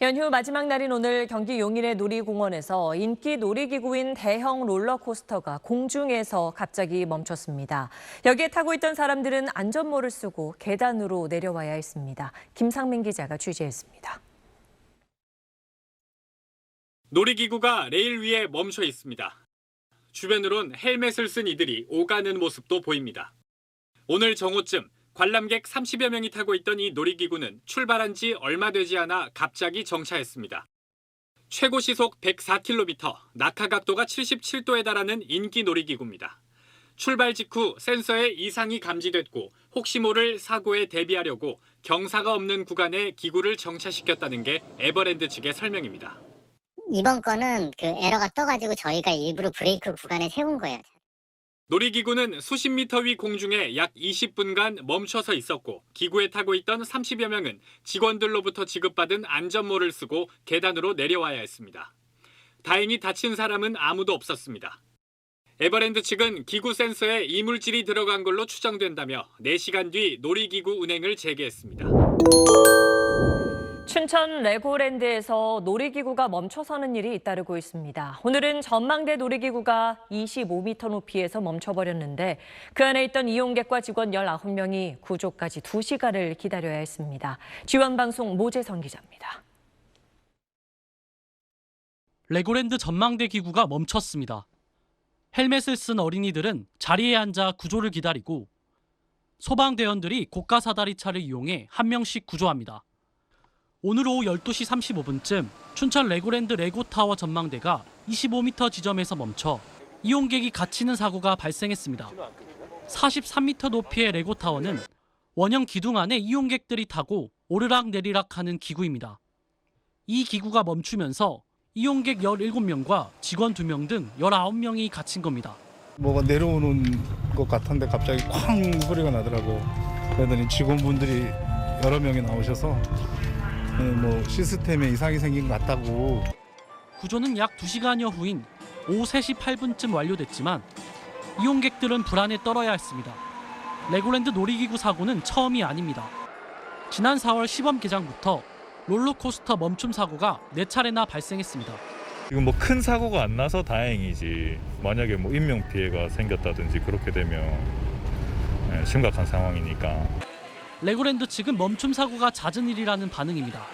연휴 마지막 날인 오늘 경기 용인의 놀이공원에서 인기 놀이기구인 대형 롤러코스터가 공중에서 갑자기 멈췄습니다. 여기에 타고 있던 사람들은 안전모를 쓰고 계단으로 내려와야 했습니다. 김상민 기자가 취재했습니다. 놀이기구가 레일 위에 멈춰 있습니다. 주변으론 헬멧을 쓴 이들이 오가는 모습도 보입니다. 오늘 정오쯤 관람객 30여 명이 타고 있던 이 놀이기구는 출발한 지 얼마 되지 않아 갑자기 정차했습니다. 최고 시속 104km, 낙하 각도가 77도에 달하는 인기 놀이기구입니다. 출발 직후 센서에 이상이 감지됐고 혹시 모를 사고에 대비하려고 경사가 없는 구간에 기구를 정차시켰다는 게 에버랜드 측의 설명입니다. 이번 건은 그 에러가 떠가지고 저희가 일부러 브레이크 구간에 세운 거예요. 놀이기구는 수십 미터 위 공중에 약 20분간 멈춰서 있었고 기구에 타고 있던 30여 명은 직원들로부터 지급받은 안전모를 쓰고 계단으로 내려와야 했습니다. 다행히 다친 사람은 아무도 없었습니다. 에버랜드 측은 기구 센서에 이물질이 들어간 걸로 추정된다며 4시간 뒤 놀이기구 운행을 재개했습니다. 춘천 레고랜드에서 놀이기구가 멈춰서는 일이 잇따르고 있습니다. 오늘은 전망대 놀이기구가 25m 높이에서 멈춰버렸는데 그 안에 있던 이용객과 직원 19명이 구조까지 2시간을 기다려야 했습니다. 지원방송 모재성 기자입니다. 레고랜드 전망대 기구가 멈췄습니다. 헬멧을 쓴 어린이들은 자리에 앉아 구조를 기다리고 소방대원들이 고가 사다리차를 이용해 한 명씩 구조합니다. 오늘 오후 12시 35분쯤 춘천 레고랜드 레고타워 전망대가 25m 지점에서 멈춰 이용객이 갇히는 사고가 발생했습니다. 43m 높이의 레고타워는 원형 기둥 안에 이용객들이 타고 오르락내리락하는 기구입니다. 이 기구가 멈추면서 이용객 17명과 직원 2명 등 19명이 갇힌 겁니다. 뭐가 내려오는 것 같은데 갑자기 쾅 소리가 나더라고요. 그러더니 직원분들이 여러 명이 나오셔서 뭐 시스템에 이상이 생긴 것 같다고. 구조는 약 2시간여 후인 오후 3시 8분쯤 완료됐지만 이용객들은 불안에 떨어야 했습니다. 레고랜드 놀이기구 사고는 처음이 아닙니다. 지난 4월 시범 개장부터 롤러코스터 멈춤 사고가 4차례나 발생했습니다. 지금 뭐 큰 사고가 안 나서 다행이지 만약에 뭐 인명 피해가 생겼다든지 그렇게 되면 심각한 상황이니까. 레고랜드 측은 멈춤 사고가 잦은 일이라는 반응입니다.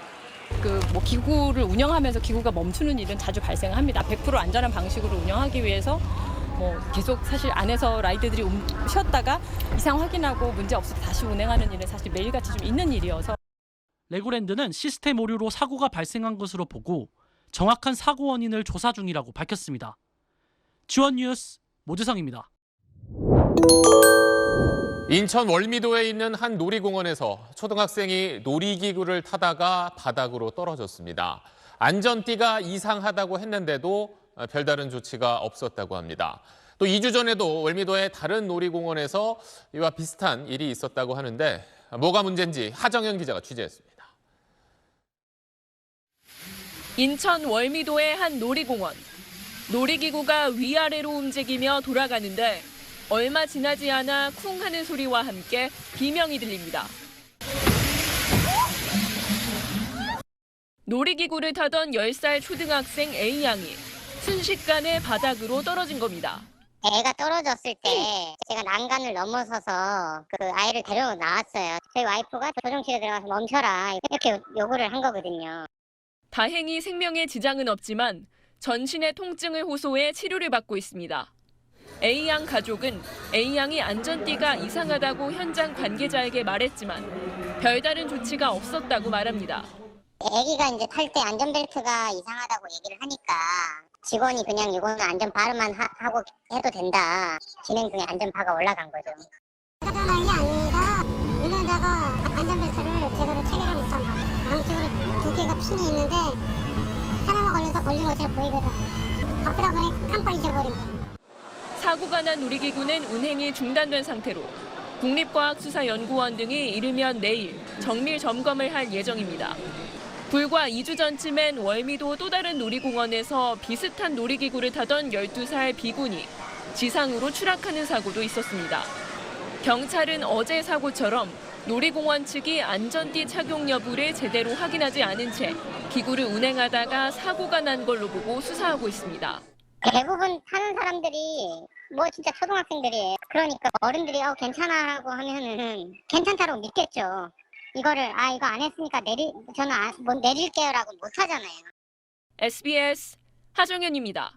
뭐 기구를 운영하면서 기구가 멈추는 일은 자주 발생합니다. 100% 안전한 방식으로 운영하기 위해서 계속 사실 안에서 라이더들이 쉬었다가 이상 확인하고 문제 없어서 다시 운행하는 일은 사실 매일같이 좀 있는 일이어서. 레고랜드는 시스템 오류로 사고가 발생한 것으로 보고 정확한 사고 원인을 조사 중이라고 밝혔습니다. 지원 뉴스 모재성입니다. 인천 월미도에 있는 한 놀이공원에서 초등학생이 놀이기구를 타다가 바닥으로 떨어졌습니다. 안전띠가 이상하다고 했는데도 별다른 조치가 없었다고 합니다. 또 2주 전에도 월미도의 다른 놀이공원에서 이와 비슷한 일이 있었다고 하는데 뭐가 문제인지 하정현 기자가 취재했습니다. 인천 월미도의 한 놀이공원. 놀이기구가 위아래로 움직이며 돌아가는데 얼마 지나지 않아 쿵 하는 소리와 함께 비명이 들립니다. 놀이기구를 타던 10살 초등학생 A양이 순식간에 바닥으로 떨어진 겁니다. 애가 떨어졌을 때 제가 난간을 넘어서서 그 아이를 데리고 나왔어요. 저희 와이프가 조정실에 들어가서 멈춰라 이렇게 요구를 한 거거든요. 다행히 생명에 지장은 없지만 전신의 통증을 호소해 치료를 받고 있습니다. A양 가족은 A양이 안전띠가 이상하다고 현장 관계자에게 말했지만 별다른 조치가 없었다고 말합니다. 애기가 이제 탈 때 안전벨트가 이상하다고 얘기를 하니까 직원이 그냥 이거는 안전바로만 하고 해도 된다. 진행 중에 안전바가 올라간 거죠. 안전한 게 아닙니다. 운전자가 안전벨트를 제대로 체결을 못한 거예요. 양쪽으로 2개가 핀이 있는데 하나만 걸려서 걸린 것처럼 보이거든. 바쁘다 보니 깜빡 잊어버린 거예요. 사고가 난 놀이기구는 운행이 중단된 상태로 국립과학수사연구원 등이 이르면 내일 정밀 점검을 할 예정입니다. 불과 2주 전쯤엔 월미도 또 다른 놀이공원에서 비슷한 놀이기구를 타던 12살 B군이 지상으로 추락하는 사고도 있었습니다. 경찰은 어제 사고처럼 놀이공원 측이 안전띠 착용 여부를 제대로 확인하지 않은 채 기구를 운행하다가 사고가 난 걸로 보고 수사하고 있습니다. 대부분 타는 사람들이 뭐 진짜 초등학생들이에요. 그러니까 어른들이 괜찮아라고 하면은 괜찮다고 믿겠죠. 이거를 이거 안 했으니까 저는 내릴게요라고 못 하잖아요. SBS 하정현입니다.